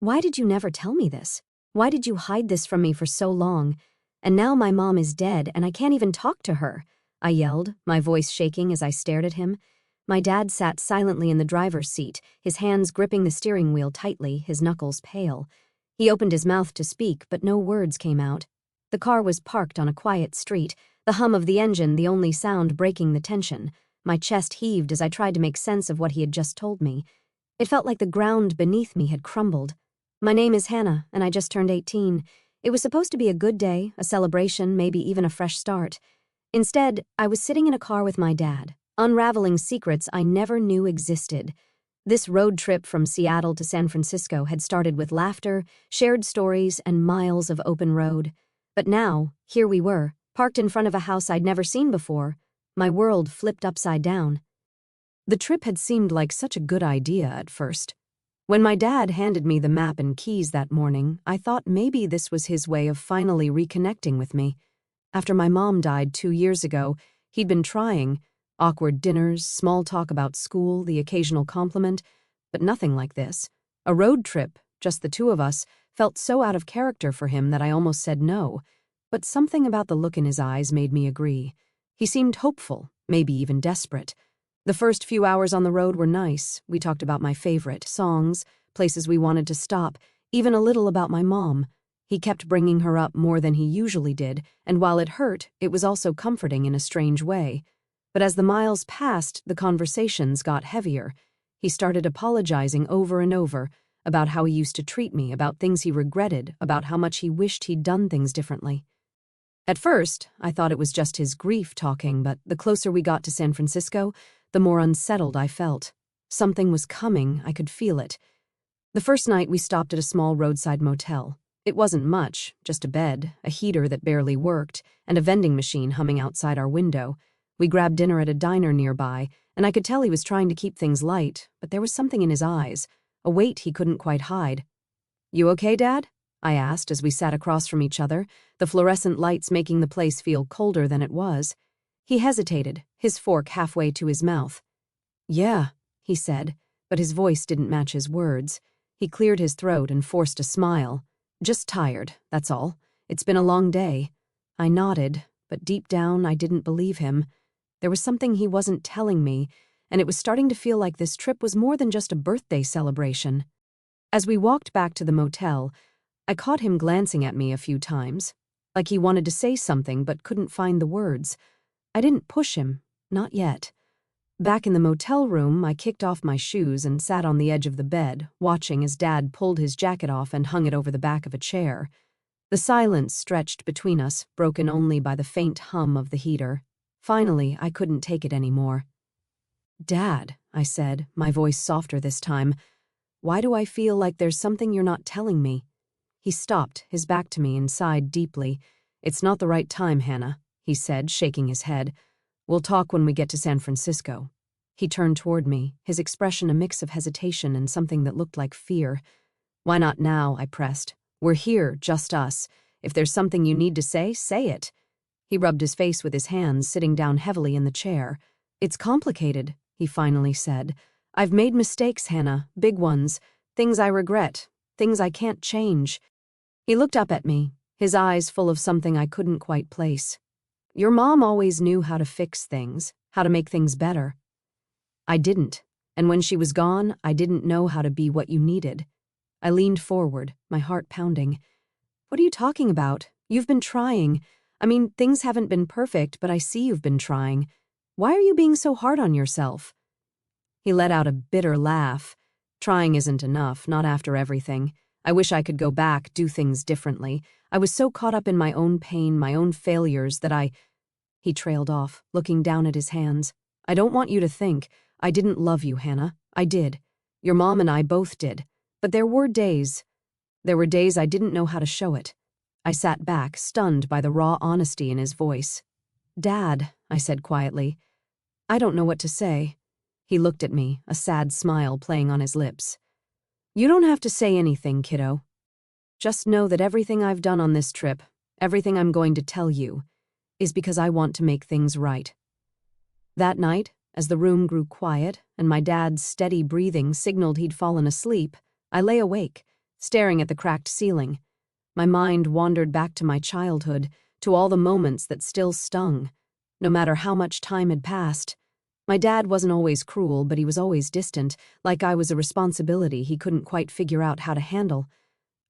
Why did you never tell me this? Why did you hide this from me for so long? And now my mom is dead and I can't even talk to her," I yelled, my voice shaking as I stared at him. My dad sat silently in the driver's seat, his hands gripping the steering wheel tightly, his knuckles pale. He opened his mouth to speak, but no words came out. The car was parked on a quiet street, the hum of the engine the only sound breaking the tension. My chest heaved as I tried to make sense of what he had just told me. It felt like the ground beneath me had crumbled. "My name is Hannah, and I just turned 18. It was supposed to be a good day, a celebration, maybe even a fresh start. Instead, I was sitting in a car with my dad, unraveling secrets I never knew existed. This road trip from Seattle to San Francisco had started with laughter, shared stories, and miles of open road. But now, here we were, parked in front of a house I'd never seen before. My world flipped upside down. The trip had seemed like such a good idea at first. When my dad handed me the map and keys that morning, I thought maybe this was his way of finally reconnecting with me. After my mom died 2 years ago, he'd been trying. Awkward dinners, small talk about school, the occasional compliment, but nothing like this. A road trip, just the two of us, felt so out of character for him that I almost said no. But something about the look in his eyes made me agree. He seemed hopeful, maybe even desperate. The first few hours on the road were nice. We talked about my favorite songs, places we wanted to stop, even a little about my mom. He kept bringing her up more than he usually did, and while it hurt, it was also comforting in a strange way. But as the miles passed, the conversations got heavier. He started apologizing over and over about how he used to treat me, about things he regretted, about how much he wished he'd done things differently. At first, I thought it was just his grief talking, but the closer we got to San Francisco, the more unsettled I felt. Something was coming, I could feel it. The first night we stopped at a small roadside motel. It wasn't much, just a bed, a heater that barely worked, and a vending machine humming outside our window. We grabbed dinner at a diner nearby, and I could tell he was trying to keep things light, but there was something in his eyes, a weight he couldn't quite hide. "You okay, Dad?" I asked as we sat across from each other, the fluorescent lights making the place feel colder than it was. He hesitated, his fork halfway to his mouth. "Yeah," he said, but his voice didn't match his words. He cleared his throat and forced a smile. "Just tired, that's all. It's been a long day." I nodded, but deep down I didn't believe him. There was something he wasn't telling me, and it was starting to feel like this trip was more than just a birthday celebration. As we walked back to the motel, I caught him glancing at me a few times, like he wanted to say something but couldn't find the words. I didn't push him, not yet. Back in the motel room, I kicked off my shoes and sat on the edge of the bed, watching as Dad pulled his jacket off and hung it over the back of a chair. The silence stretched between us, broken only by the faint hum of the heater. Finally, I couldn't take it anymore. "Dad," I said, my voice softer this time, "why do I feel like there's something you're not telling me?" He stopped, his back to me, and sighed deeply. "It's not the right time, Hannah," he said, shaking his head. "We'll talk when we get to San Francisco." He turned toward me, his expression a mix of hesitation and something that looked like fear. "Why not now?" I pressed. "We're here, just us. If there's something you need to say it." He rubbed his face with his hands, sitting down heavily in the chair. "It's complicated," he finally said. "I've made mistakes, Hannah, big ones, things I regret, things I can't change." He looked up at me, his eyes full of something I couldn't quite place. "Your mom always knew how to fix things, how to make things better. I didn't, and when she was gone, I didn't know how to be what you needed." I leaned forward, my heart pounding. "What are you talking about? You've been trying. I mean, things haven't been perfect, but I see you've been trying. Why are you being so hard on yourself?" He let out a bitter laugh. "Trying isn't enough, not after everything. I wish I could go back, do things differently. I was so caught up in my own pain, my own failures, that He trailed off, looking down at his hands. "I don't want you to think. I didn't love you, Hannah. I did. Your mom and I both did. But there were days I didn't know how to show it." I sat back, stunned by the raw honesty in his voice. "Dad," I said quietly, "I don't know what to say." He looked at me, a sad smile playing on his lips. "You don't have to say anything, kiddo. Just know that everything I've done on this trip, everything I'm going to tell you, is because I want to make things right." That night, as the room grew quiet and my dad's steady breathing signaled he'd fallen asleep, I lay awake, staring at the cracked ceiling. My mind wandered back to my childhood, to all the moments that still stung. No matter how much time had passed. My dad wasn't always cruel, but he was always distant, like I was a responsibility he couldn't quite figure out how to handle.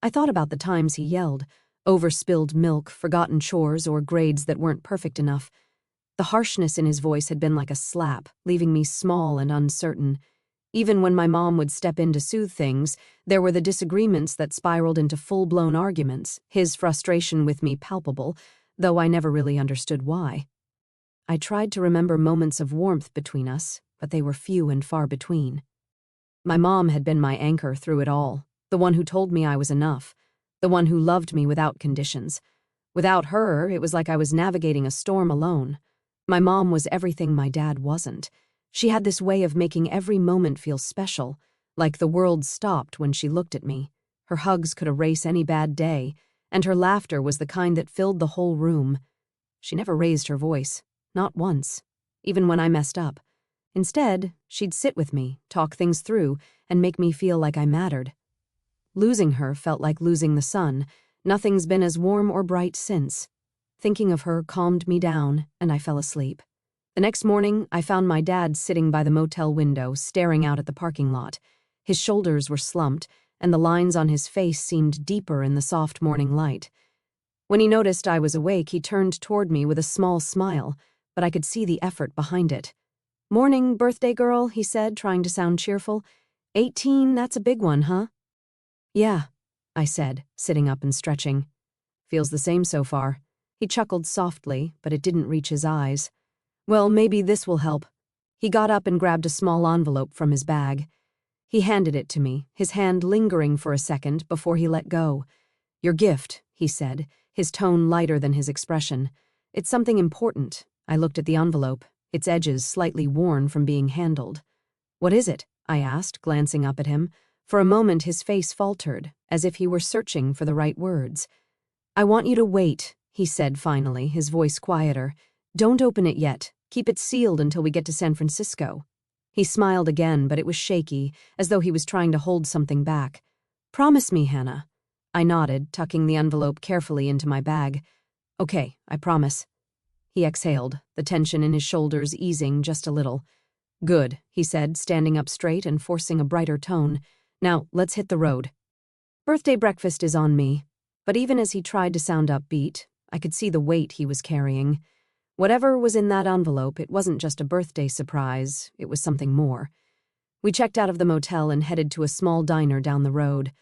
I thought about the times he yelled, over spilled milk, forgotten chores, or grades that weren't perfect enough. The harshness in his voice had been like a slap, leaving me small and uncertain. Even when my mom would step in to soothe things, there were the disagreements that spiraled into full-blown arguments, his frustration with me palpable, though I never really understood why. I tried to remember moments of warmth between us, but they were few and far between. My mom had been my anchor through it all, the one who told me I was enough, the one who loved me without conditions. Without her, it was like I was navigating a storm alone. My mom was everything my dad wasn't. She had this way of making every moment feel special, like the world stopped when she looked at me. Her hugs could erase any bad day, and her laughter was the kind that filled the whole room. She never raised her voice, not once, even when I messed up. Instead, she'd sit with me, talk things through, and make me feel like I mattered. Losing her felt like losing the sun. Nothing's been as warm or bright since. Thinking of her calmed me down, and I fell asleep. The next morning, I found my dad sitting by the motel window, staring out at the parking lot. His shoulders were slumped, and the lines on his face seemed deeper in the soft morning light. When he noticed I was awake, he turned toward me with a small smile, but I could see the effort behind it. "Morning, birthday girl," he said, trying to sound cheerful. 18, that's a big one, huh? "Yeah," I said, sitting up and stretching. "Feels the same so far." He chuckled softly, but it didn't reach his eyes. "Well, maybe this will help." He got up and grabbed a small envelope from his bag. He handed it to me, his hand lingering for a second before he let go. "Your gift," he said, his tone lighter than his expression. "It's something important." I looked at the envelope, its edges slightly worn from being handled. "What is it?" I asked, glancing up at him. For a moment his face faltered, as if he were searching for the right words. "I want you to wait," he said finally, his voice quieter. "Don't open it yet. Keep it sealed until we get to San Francisco." He smiled again, but it was shaky, as though he was trying to hold something back. "Promise me, Hannah." I nodded, tucking the envelope carefully into my bag. "Okay, I promise." He exhaled, the tension in his shoulders easing just a little. "Good," he said, standing up straight and forcing a brighter tone. "Now, let's hit the road." Birthday breakfast is on me. But even as he tried to sound upbeat, I could see the weight he was carrying. Whatever was in that envelope, it wasn't just a birthday surprise, it was something more. We checked out of the motel and headed to a small diner down the road.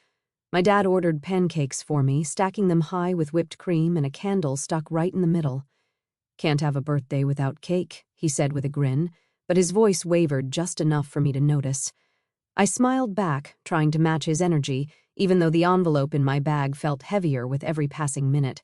My dad ordered pancakes for me, stacking them high with whipped cream and a candle stuck right in the middle. "Can't have a birthday without cake," he said with a grin, but his voice wavered just enough for me to notice. I smiled back, trying to match his energy, even though the envelope in my bag felt heavier with every passing minute.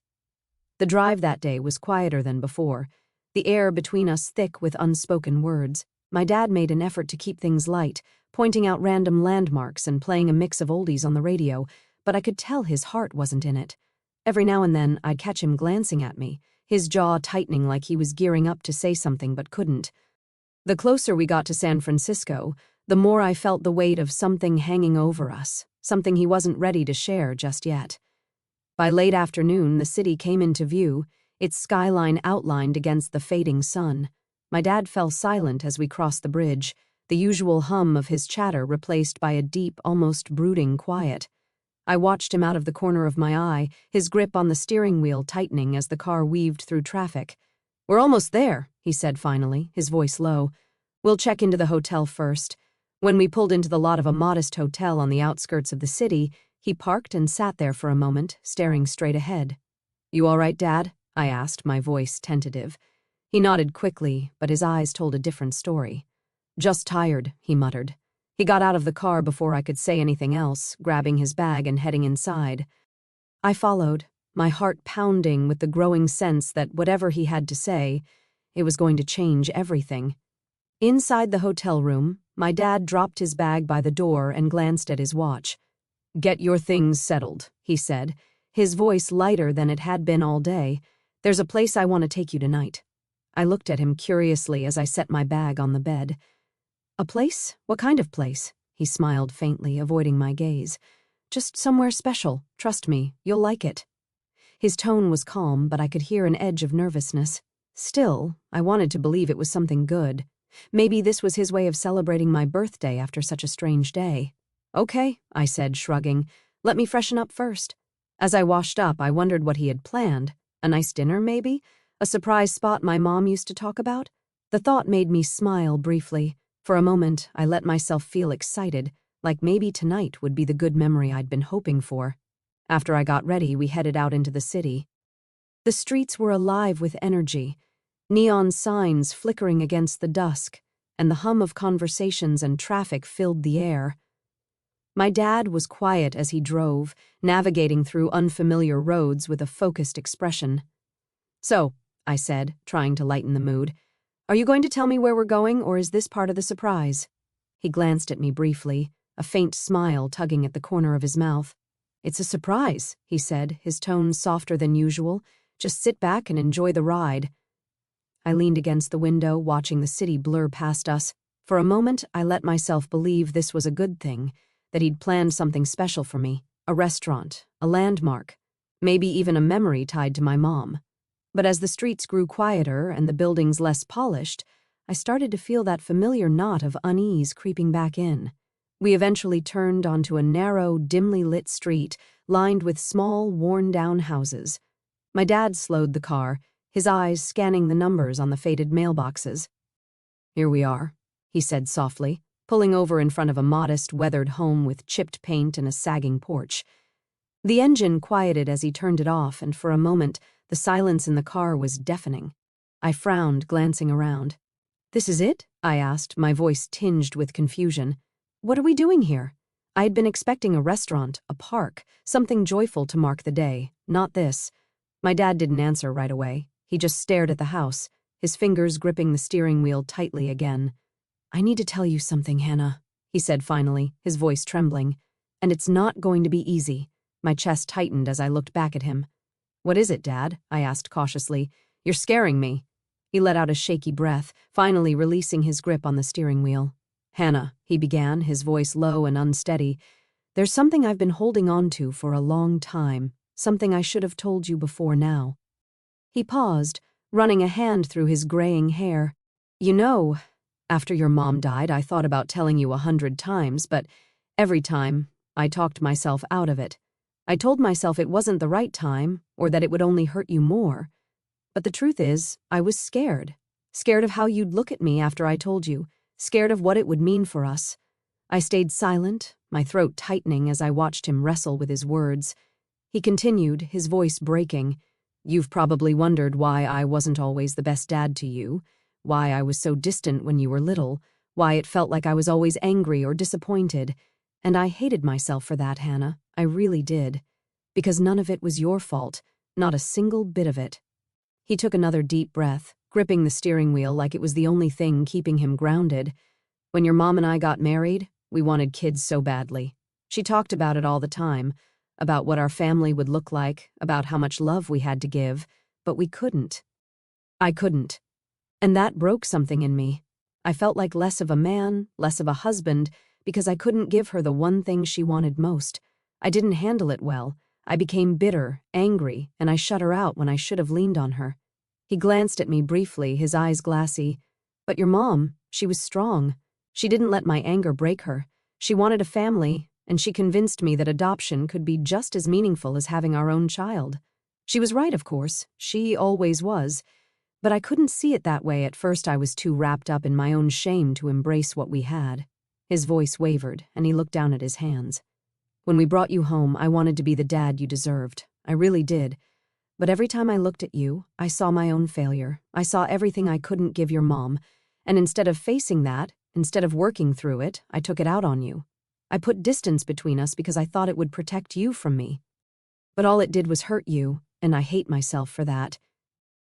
The drive that day was quieter than before, the air between us thick with unspoken words. My dad made an effort to keep things light, pointing out random landmarks and playing a mix of oldies on the radio, but I could tell his heart wasn't in it. Every now and then, I'd catch him glancing at me, his jaw tightening like he was gearing up to say something but couldn't. The closer we got to San Francisco, the more I felt the weight of something hanging over us, something he wasn't ready to share just yet. By late afternoon, the city came into view, its skyline outlined against the fading sun. My dad fell silent as we crossed the bridge, the usual hum of his chatter replaced by a deep, almost brooding quiet. I watched him out of the corner of my eye, his grip on the steering wheel tightening as the car weaved through traffic. "We're almost there," he said finally, his voice low. "We'll check into the hotel first." When we pulled into the lot of a modest hotel on the outskirts of the city, he parked and sat there for a moment, staring straight ahead. "You all right, Dad?" I asked, my voice tentative. He nodded quickly, but his eyes told a different story. "Just tired," he muttered. He got out of the car before I could say anything else, grabbing his bag and heading inside. I followed, my heart pounding with the growing sense that whatever he had to say, it was going to change everything. Inside the hotel room, my dad dropped his bag by the door and glanced at his watch. "Get your things settled," he said, his voice lighter than it had been all day. "There's a place I want to take you tonight." I looked at him curiously as I set my bag on the bed. "A place? What kind of place?" He smiled faintly, avoiding my gaze. Just somewhere special. Trust me, you'll like it." His tone was calm, but I could hear an edge of nervousness. Still, I wanted to believe it was something good. Maybe this was his way of celebrating my birthday after such a strange day. "Okay," I said, shrugging. "Let me freshen up first." As I washed up, I wondered what he had planned. A nice dinner, maybe? A surprise spot my mom used to talk about? The thought made me smile briefly. For a moment, I let myself feel excited, like maybe tonight would be the good memory I'd been hoping for. After I got ready, we headed out into the city. The streets were alive with energy, neon signs flickering against the dusk, and the hum of conversations and traffic filled the air. My dad was quiet as he drove, navigating through unfamiliar roads with a focused expression. "So," I said, trying to lighten the mood, "are you going to tell me where we're going, or is this part of the surprise?" He glanced at me briefly, a faint smile tugging at the corner of his mouth. "It's a surprise," he said, his tone softer than usual. "Just sit back and enjoy the ride." I leaned against the window, watching the city blur past us. For a moment, I let myself believe this was a good thing, that he'd planned something special for me, a restaurant, a landmark, maybe even a memory tied to my mom. But as the streets grew quieter and the buildings less polished, I started to feel that familiar knot of unease creeping back in. We eventually turned onto a narrow, dimly lit street lined with small, worn-down houses. My dad slowed the car, his eyes scanning the numbers on the faded mailboxes. "Here we are," he said softly, pulling over in front of a modest, weathered home with chipped paint and a sagging porch. The engine quieted as he turned it off, and for a moment, the silence in the car was deafening. I frowned, glancing around. "This is it?" I asked, my voice tinged with confusion. "What are we doing here?" I had been expecting a restaurant, a park, something joyful to mark the day, not this. My dad didn't answer right away. He just stared at the house, his fingers gripping the steering wheel tightly again. "I need to tell you something, Hannah," he said finally, his voice trembling. "And it's not going to be easy." My chest tightened as I looked back at him. "What is it, Dad?" I asked cautiously. "You're scaring me." He let out a shaky breath, finally releasing his grip on the steering wheel. "Hannah," he began, his voice low and unsteady, "there's something I've been holding on to for a long time, something I should have told you before now." He paused, running a hand through his graying hair. "You know, after your mom died, I thought about telling you 100 times, but every time, I talked myself out of it. I told myself it wasn't the right time, or that it would only hurt you more. But the truth is, I was scared. Scared of how you'd look at me after I told you. Scared of what it would mean for us." I stayed silent, my throat tightening as I watched him wrestle with his words. He continued, his voice breaking. "You've probably wondered why I wasn't always the best dad to you, why I was so distant when you were little, why it felt like I was always angry or disappointed. And I hated myself for that, Hannah. I really did. Because none of it was your fault, not a single bit of it." He took another deep breath, gripping the steering wheel like it was the only thing keeping him grounded. "When your mom and I got married, we wanted kids so badly. She talked about it all the time, about what our family would look like, about how much love we had to give, but we couldn't. I couldn't. And that broke something in me. I felt like less of a man, less of a husband, because I couldn't give her the one thing she wanted most. I didn't handle it well. I became bitter, angry, and I shut her out when I should have leaned on her." He glanced at me briefly, his eyes glassy. "But your mom, she was strong. She didn't let my anger break her. She wanted a family, and she convinced me that adoption could be just as meaningful as having our own child. She was right, of course. She always was. But I couldn't see it that way at first. I was too wrapped up in my own shame to embrace what we had." His voice wavered, and he looked down at his hands. "When we brought you home, I wanted to be the dad you deserved. I really did. But every time I looked at you, I saw my own failure. I saw everything I couldn't give your mom. And instead of facing that, instead of working through it, I took it out on you. I put distance between us because I thought it would protect you from me. But all it did was hurt you, and I hate myself for that."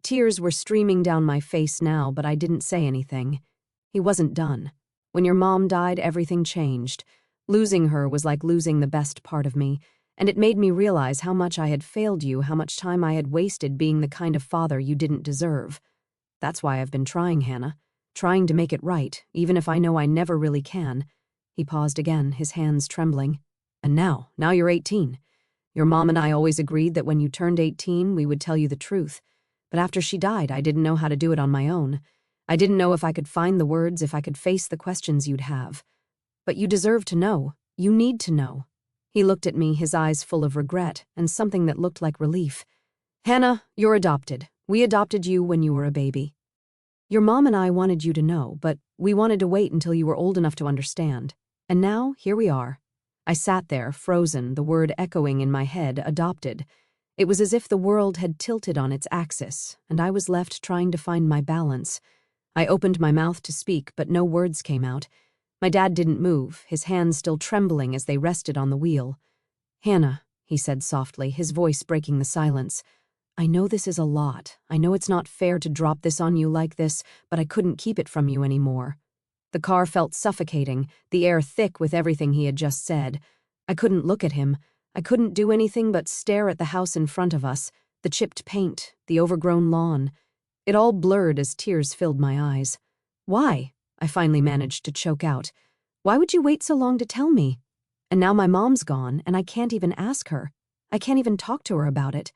Tears were streaming down my face now, but I didn't say anything. He wasn't done. "When your mom died, everything changed. Losing her was like losing the best part of me, and it made me realize how much I had failed you, how much time I had wasted being the kind of father you didn't deserve. That's why I've been trying, Hannah. Trying to make it right, even if I know I never really can." He paused again, his hands trembling. And now you're 18. Your mom and I always agreed that when you turned 18, we would tell you the truth. But after she died, I didn't know how to do it on my own. I didn't know if I could find the words, if I could face the questions you'd have. But you deserve to know. You need to know." He looked at me, his eyes full of regret and something that looked like relief. "Hannah, you're adopted. We adopted you when you were a baby. Your mom and I wanted you to know, but we wanted to wait until you were old enough to understand. And now, here we are." I sat there, frozen, the word echoing in my head, adopted. It was as if the world had tilted on its axis, and I was left trying to find my balance. I opened my mouth to speak, but no words came out. My dad didn't move, his hands still trembling as they rested on the wheel. "Hannah," he said softly, his voice breaking the silence. "I know this is a lot. I know it's not fair to drop this on you like this, but I couldn't keep it from you anymore." The car felt suffocating, the air thick with everything he had just said. I couldn't look at him. I couldn't do anything but stare at the house in front of us, the chipped paint, the overgrown lawn. It all blurred as tears filled my eyes. "Why?" I finally managed to choke out. "Why would you wait so long to tell me? And now my mom's gone, and I can't even ask her. I can't even talk to her about it."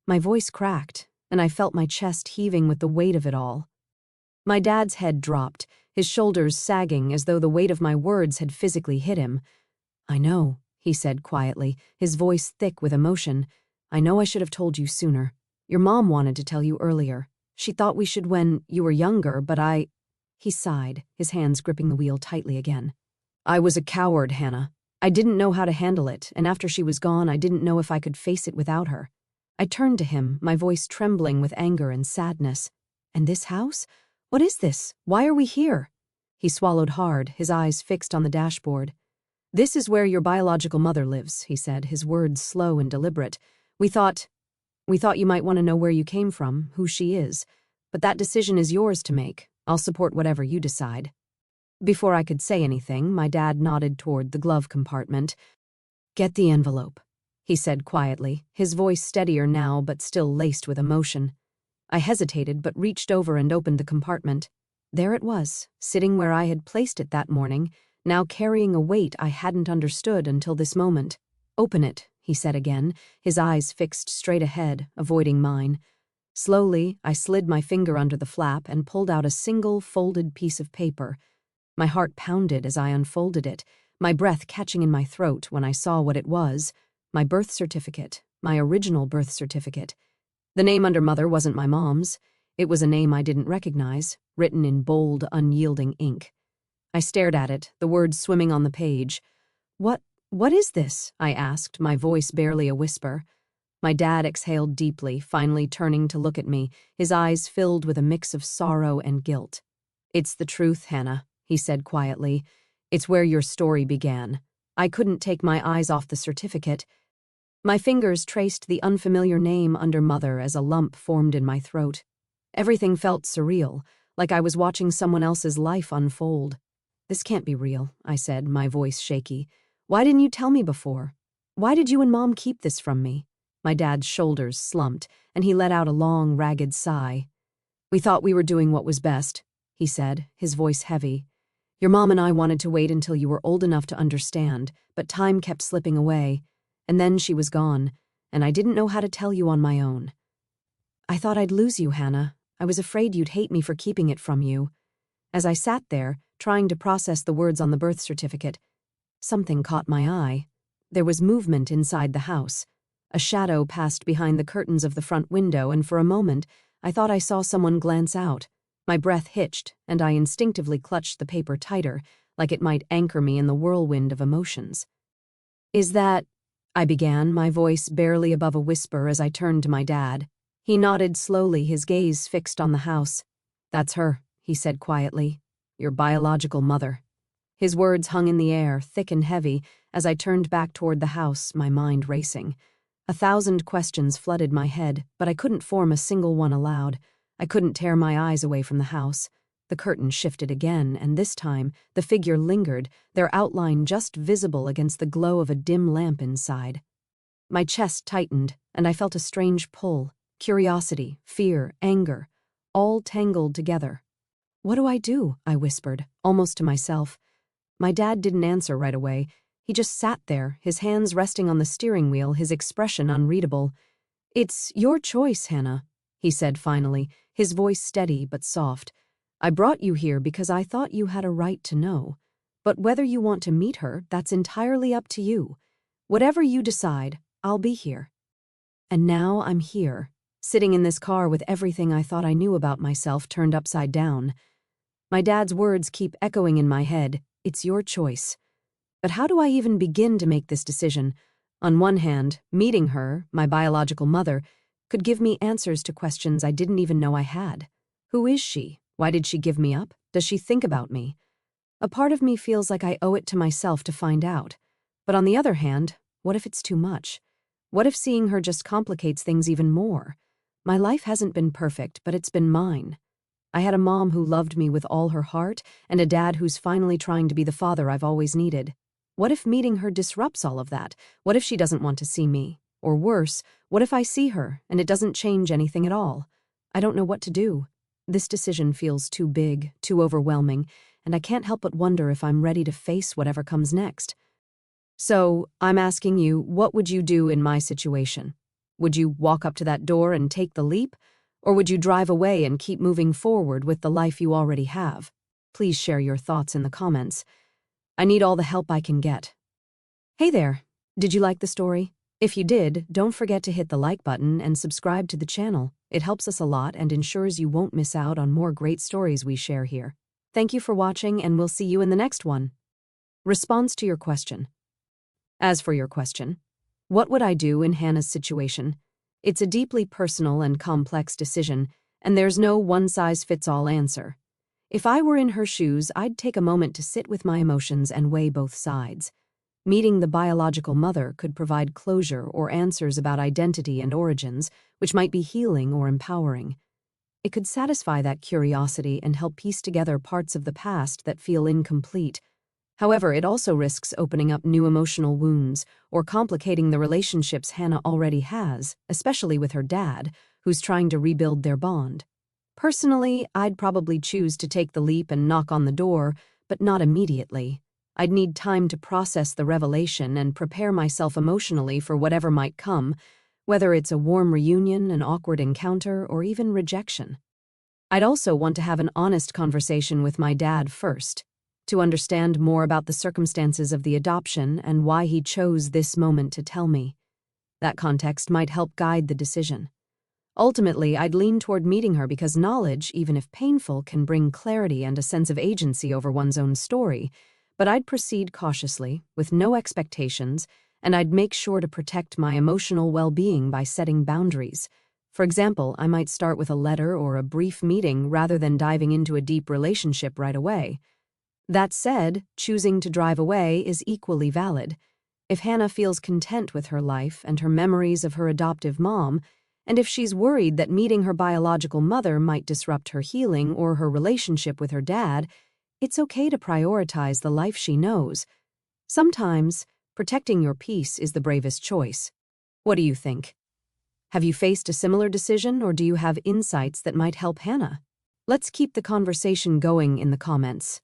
My voice cracked, and I felt my chest heaving with the weight of it all. My dad's head dropped, his shoulders sagging as though the weight of my words had physically hit him. "I know," he said quietly, his voice thick with emotion. "I know I should have told you sooner. Your mom wanted to tell you earlier. She thought we should when you were younger, but I—" He sighed, his hands gripping the wheel tightly again. "I was a coward, Hannah. I didn't know how to handle it, and after she was gone, I didn't know if I could face it without her." I turned to him, my voice trembling with anger and sadness. "And this house? What is this? Why are we here?" He swallowed hard, his eyes fixed on the dashboard. "This is where your biological mother lives," he said, his words slow and deliberate. We thought you might want to know where you came from, who she is. But that decision is yours to make. I'll support whatever you decide." Before I could say anything, my dad nodded toward the glove compartment. "Get the envelope," he said quietly, his voice steadier now but still laced with emotion. I hesitated but reached over and opened the compartment. There it was, sitting where I had placed it that morning, now carrying a weight I hadn't understood until this moment. "Open it," he said again, his eyes fixed straight ahead, avoiding mine. Slowly, I slid my finger under the flap and pulled out a single folded piece of paper. My heart pounded as I unfolded it, my breath catching in my throat when I saw what it was. My birth certificate, my original birth certificate. The name under mother wasn't my mom's. It was a name I didn't recognize, written in bold, unyielding ink. I stared at it, the words swimming on the page. What is this?" I asked, my voice barely a whisper. My dad exhaled deeply, finally turning to look at me, his eyes filled with a mix of sorrow and guilt. "It's the truth, Hannah," he said quietly. "It's where your story began." I couldn't take my eyes off the certificate. My fingers traced the unfamiliar name under mother as a lump formed in my throat. Everything felt surreal, like I was watching someone else's life unfold. "This can't be real," I said, my voice shaky. "Why didn't you tell me before? Why did you and Mom keep this from me?" My dad's shoulders slumped, and he let out a long, ragged sigh. "We thought we were doing what was best," he said, his voice heavy. "Your mom and I wanted to wait until you were old enough to understand, but time kept slipping away. And then she was gone, and I didn't know how to tell you on my own. I thought I'd lose you, Hannah. I was afraid you'd hate me for keeping it from you." As I sat there, trying to process the words on the birth certificate, something caught my eye. There was movement inside the house. A shadow passed behind the curtains of the front window, and for a moment, I thought I saw someone glance out. My breath hitched, and I instinctively clutched the paper tighter, like it might anchor me in the whirlwind of emotions. "Is that—" I began, my voice barely above a whisper as I turned to my dad. He nodded slowly, his gaze fixed on the house. "That's her," he said quietly. "Your biological mother." His words hung in the air, thick and heavy, as I turned back toward the house, my mind racing. 1,000 questions flooded my head, but I couldn't form a single one aloud. I couldn't tear my eyes away from the house. The curtain shifted again, and this time, the figure lingered, their outline just visible against the glow of a dim lamp inside. My chest tightened, and I felt a strange pull, curiosity, fear, anger, all tangled together. "What do?" I whispered, almost to myself. My dad didn't answer right away. He just sat there, his hands resting on the steering wheel, his expression unreadable. "It's your choice, Hannah," he said finally, his voice steady but soft. "I brought you here because I thought you had a right to know. But whether you want to meet her, that's entirely up to you. Whatever you decide, I'll be here." And now I'm here, sitting in this car with everything I thought I knew about myself turned upside down. My dad's words keep echoing in my head, "It's your choice." But how do I even begin to make this decision? On one hand, meeting her, my biological mother, could give me answers to questions I didn't even know I had. Who is she? Why did she give me up? Does she think about me? A part of me feels like I owe it to myself to find out. But on the other hand, what if it's too much? What if seeing her just complicates things even more? My life hasn't been perfect, but it's been mine. I had a mom who loved me with all her heart, and a dad who's finally trying to be the father I've always needed. What if meeting her disrupts all of that? What if she doesn't want to see me? Or worse, what if I see her and it doesn't change anything at all? I don't know what to do. This decision feels too big, too overwhelming, and I can't help but wonder if I'm ready to face whatever comes next. So, I'm asking you, what would you do in my situation? Would you walk up to that door and take the leap? Or would you drive away and keep moving forward with the life you already have? Please share your thoughts in the comments. I need all the help I can get. Hey there, did you like the story? If you did, don't forget to hit the like button and subscribe to the channel. It helps us a lot and ensures you won't miss out on more great stories we share here. Thank you for watching, and we'll see you in the next one. Response to your question. As for your question, what would I do in Hannah's situation? It's a deeply personal and complex decision, and there's no one-size-fits-all answer. If I were in her shoes, I'd take a moment to sit with my emotions and weigh both sides. Meeting the biological mother could provide closure or answers about identity and origins, which might be healing or empowering. It could satisfy that curiosity and help piece together parts of the past that feel incomplete. However, it also risks opening up new emotional wounds or complicating the relationships Hannah already has, especially with her dad, who's trying to rebuild their bond. Personally, I'd probably choose to take the leap and knock on the door, but not immediately. I'd need time to process the revelation and prepare myself emotionally for whatever might come, whether it's a warm reunion, an awkward encounter, or even rejection. I'd also want to have an honest conversation with my dad first, to understand more about the circumstances of the adoption and why he chose this moment to tell me. That context might help guide the decision. Ultimately, I'd lean toward meeting her because knowledge, even if painful, can bring clarity and a sense of agency over one's own story, but I'd proceed cautiously, with no expectations, and I'd make sure to protect my emotional well-being by setting boundaries. For example, I might start with a letter or a brief meeting rather than diving into a deep relationship right away. That said, choosing to drive away is equally valid. If Hannah feels content with her life and her memories of her adoptive mom, and if she's worried that meeting her biological mother might disrupt her healing or her relationship with her dad, it's okay to prioritize the life she knows. Sometimes, protecting your peace is the bravest choice. What do you think? Have you faced a similar decision, or do you have insights that might help Hannah? Let's keep the conversation going in the comments.